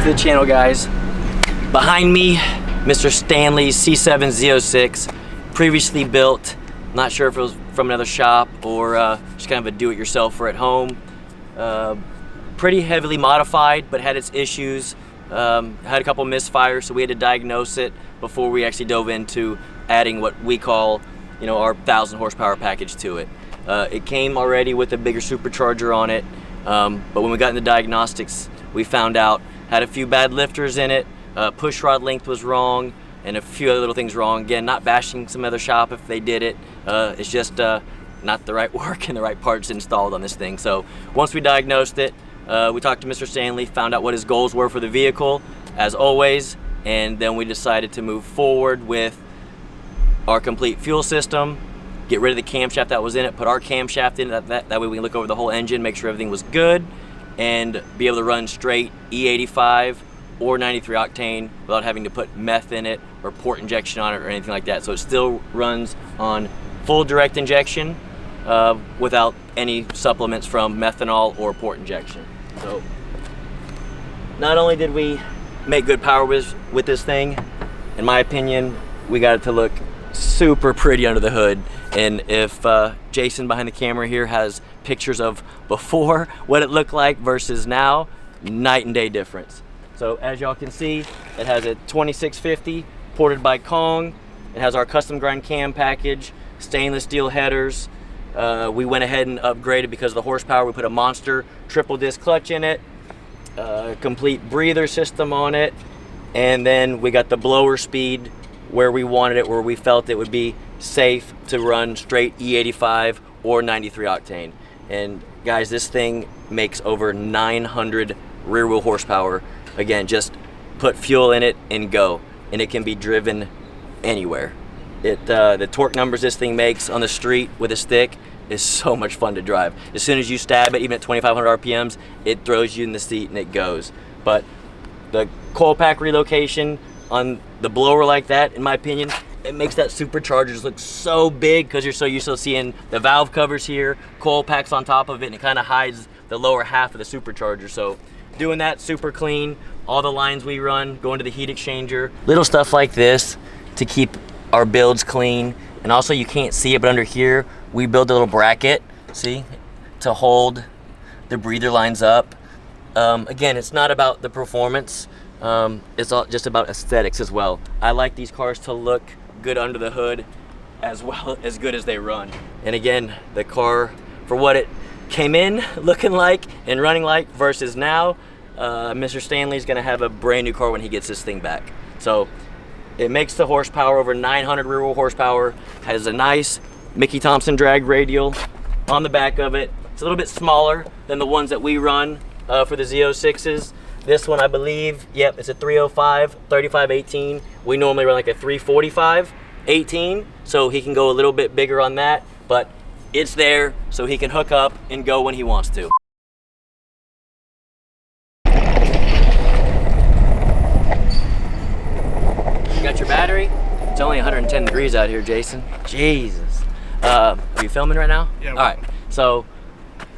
to the channel, guys. Behind me, Mr. Stanley's C7 Z06, previously built. Not sure if it was from another shop or just kind of a do-it-yourselfer at home. Pretty heavily modified, but had its issues. Had a couple misfires, so we had to diagnose it before we actually dove into adding what we call, our 1,000 horsepower package to it. It came already with a bigger supercharger on it, but when we got into diagnostics, we found out had a few bad lifters in it, push rod length was wrong, and a few other little things wrong. Again, not bashing some other shop if they did it. It's just not the right work and the right parts installed on this thing. So once we diagnosed it, we talked to Mr. Stanley, found out what his goals were for the vehicle, as always, and then we decided to move forward with our complete fuel system, get rid of the camshaft that was in it, put our camshaft in it, that way we can look over the whole engine, make sure everything was good, and be able to run straight E85 or 93 octane without having to put meth in it or port injection on it or anything like that. So it still runs on full direct injection without any supplements from methanol or port injection. So not only did we make good power with this thing, in my opinion, we got it to look super pretty under the hood. And if Jason behind the camera here has pictures of before what it looked like versus now, night and day difference. So as y'all can see, it has a 2650 ported by Kong. It has our custom grind cam package, stainless steel headers. We went ahead and upgraded because of the horsepower. We put a monster triple disc clutch in it, complete breather system on it, and then we got the blower speed where we wanted it, where we felt it would be safe to run straight E85 or 93 octane. And guys, this thing makes over 900 rear wheel horsepower. Again, just put fuel in it and go, and it can be driven anywhere. The torque numbers this thing makes on the street with a stick is so much fun to drive. As soon as you stab it, even at 2,500 RPMs, it throws you in the seat and it goes. But the coil pack relocation on the blower like that, in my opinion, it makes that supercharger just look so big because you're so used to seeing the valve covers here, coil packs on top of it, and it kind of hides the lower half of the supercharger. So doing that super clean, all the lines we run, going to the heat exchanger, little stuff like this to keep our builds clean. And also, you can't see it, but under here, we build a little bracket, see, to hold the breather lines up. Again, it's not about the performance, it's all just about aesthetics as well. I like these cars to look good under the hood as well as good as they run. And again, the car, for what it came in looking like and running like versus now, Mr. Stanley's gonna have a brand new car when he gets this thing back. So it makes the horsepower over 900 rear wheel horsepower, has a nice Mickey Thompson drag radial on the back of it. It's a little bit smaller than the ones that we run for the Z06s. This one, I believe, yep, it's a 305 3518. We normally run like a 345 18, so he can go a little bit bigger on that, but it's there so he can hook up and go when he wants to. You got your battery? It's only 110 degrees out here, Jason. Jesus. Are you filming right now? Yeah. All right, so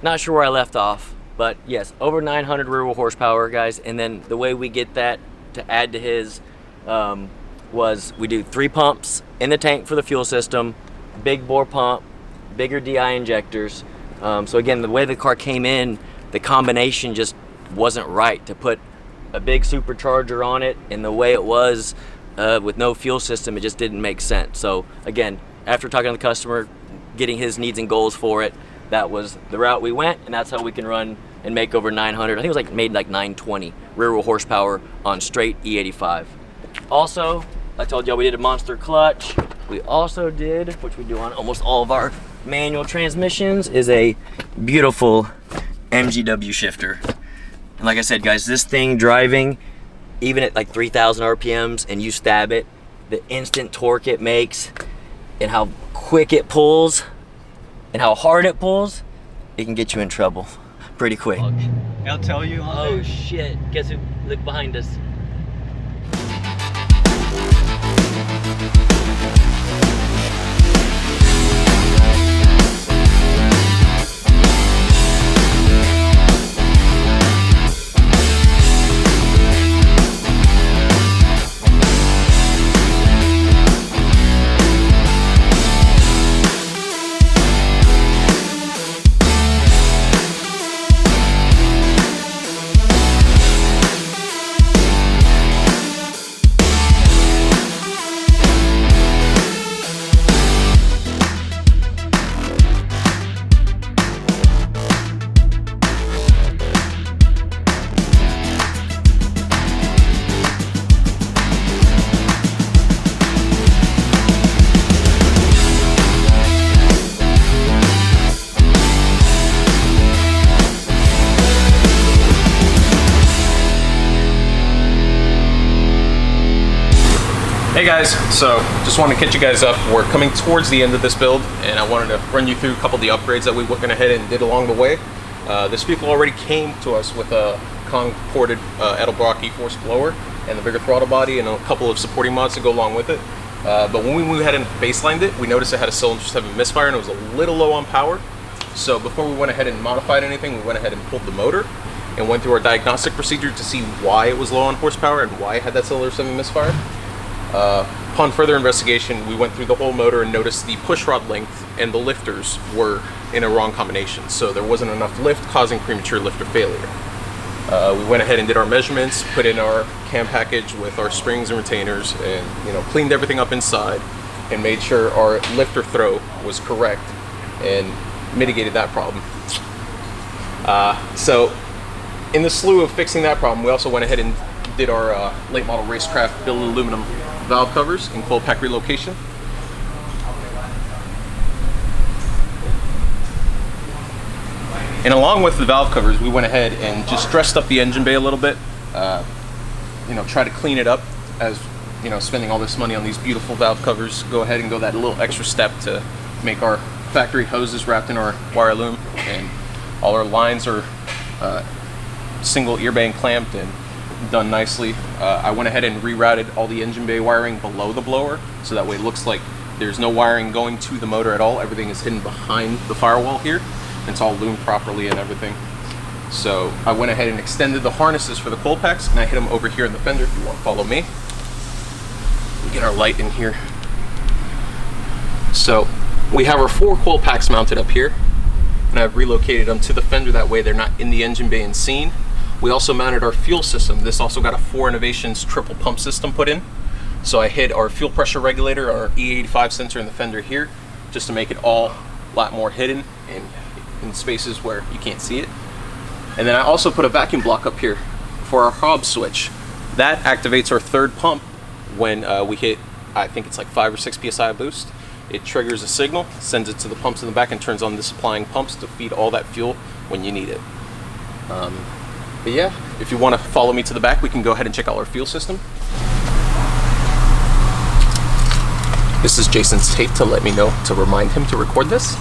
not sure where I left off, but yes, over 900 rear wheel horsepower, guys. And then the way we get that to add to his was we do 3 pumps in the tank for the fuel system, big bore pump, bigger DI injectors. So again, the way the car came in, the combination just wasn't right to put a big supercharger on it, and the way it was with no fuel system, it just didn't make sense. So again, after talking to the customer, getting his needs and goals for it, that was the route we went, and that's how we can run and make over 900. I think it was like made like 920 rear wheel horsepower on straight E85. Also, I told y'all we did a monster clutch. We also did, which we do on almost all of our manual transmissions, is a beautiful MGW shifter. And like I said, guys, this thing driving, even at like 3,000 RPMs and you stab it, the instant torque it makes and how quick it pulls and how hard it pulls, it can get you in trouble pretty quick. I'll tell you. Oh shit, guess who, look behind us. guys, so just wanted to catch you guys up. We're coming towards the end of this build, and I wanted to run you through a couple of the upgrades that we went ahead and did along the way. This vehicle already came to us with a Con-ported Edelbrock E-Force blower and the bigger throttle body and a couple of supporting mods to go along with it. But when we went ahead and baselined it, we noticed it had a cylinder 7 misfire and it was a little low on power. So before we went ahead and modified anything, we went ahead and pulled the motor and went through our diagnostic procedure to see why it was low on horsepower and why it had that cylinder 7 misfire. Upon further investigation, we went through the whole motor and noticed the pushrod length and the lifters were in a wrong combination. So there wasn't enough lift, causing premature lifter failure. We went ahead and did our measurements, put in our cam package with our springs and retainers, and cleaned everything up inside and made sure our lifter throw was correct and mitigated that problem. So in the slew of fixing that problem, we also went ahead and did our late model racecraft billet aluminum valve covers in cold pack relocation. And along with the valve covers, we went ahead and just dressed up the engine bay a little bit. Try to clean it up, as spending all this money on these beautiful valve covers. Go ahead and go that little extra step to make our factory hoses wrapped in our wire loom, and all our lines are single ear bang clamped and done nicely. I went ahead and rerouted all the engine bay wiring below the blower, so that way it looks like there's no wiring going to the motor at all. Everything is hidden behind the firewall here. It's all loomed properly and everything. So I went ahead and extended the harnesses for the cold packs, and I hit them over here in the fender. If you want to follow me, we get our light in here. So we have our 4 cold packs mounted up here, and I've relocated them to the fender. That way they're not in the engine bay and seen. We also mounted our fuel system. This also got a 4 Innovations triple pump system put in. So I hid our fuel pressure regulator, our E85 sensor in the fender here, just to make it all a lot more hidden and in spaces where you can't see it. And then I also put a vacuum block up here for our Hobbs switch. That activates our 3rd pump when we hit, I think it's like 5 or 6 psi boost. It triggers a signal, sends it to the pumps in the back, and turns on the supplying pumps to feed all that fuel when you need it. But yeah, if you want to follow me to the back, we can go ahead and check out our fuel system. This is Jason's tape to let me know, to remind him to record this.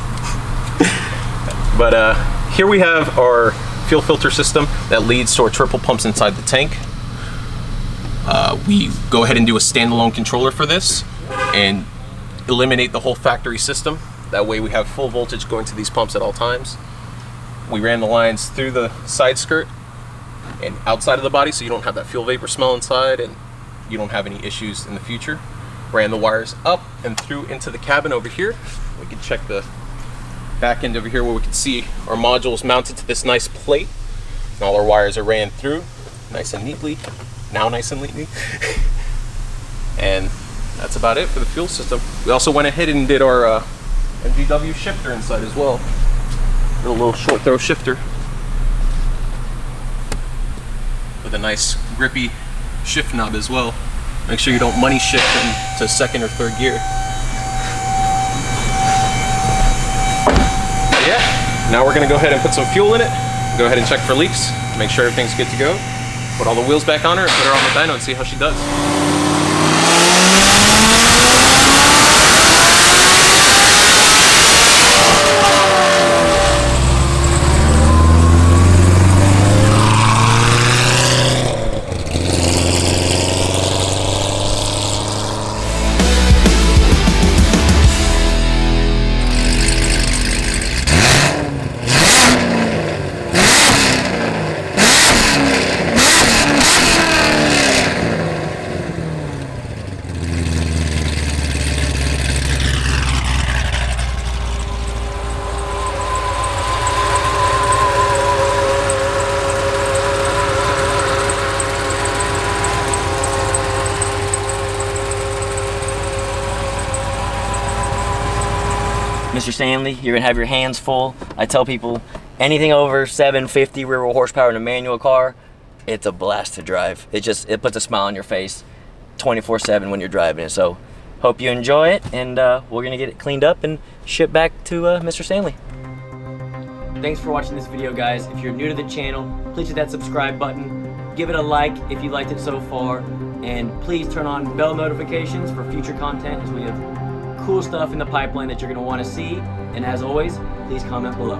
But here we have our fuel filter system that leads to our triple pumps inside the tank. We go ahead and do a standalone controller for this and eliminate the whole factory system. That way we have full voltage going to these pumps at all times. We ran the lines through the side skirt and outside of the body, so you don't have that fuel vapor smell inside and you don't have any issues in the future. Ran the wires up and through into the cabin over here. We can check the back end over here where we can see our modules mounted to this nice plate, and all our wires are ran through nice and neatly. Now nice and neatly. And that's about it for the fuel system. We also went ahead and did our MGW shifter inside as well. A little short throw shifter with a nice grippy shift knob as well. Make sure you don't money shift into 2nd or 3rd gear. Yeah, now we're gonna go ahead and put some fuel in it, go ahead and check for leaks, make sure everything's good to go, put all the wheels back on her, and put her on the dyno and see how she does. Mr. Stanley, you're gonna have your hands full. I tell people, anything over 750 rear wheel horsepower in a manual car, it's a blast to drive. It puts a smile on your face 24/7 when you're driving it. So hope you enjoy it, and we're gonna get it cleaned up and shipped back to Mr. Stanley. Thanks for watching this video, guys. If you're new to the channel, please hit that subscribe button. Give it a like if you liked it so far. And please turn on bell notifications for future content, as we have cool stuff in the pipeline that you're going to want to see. And as always, please comment below.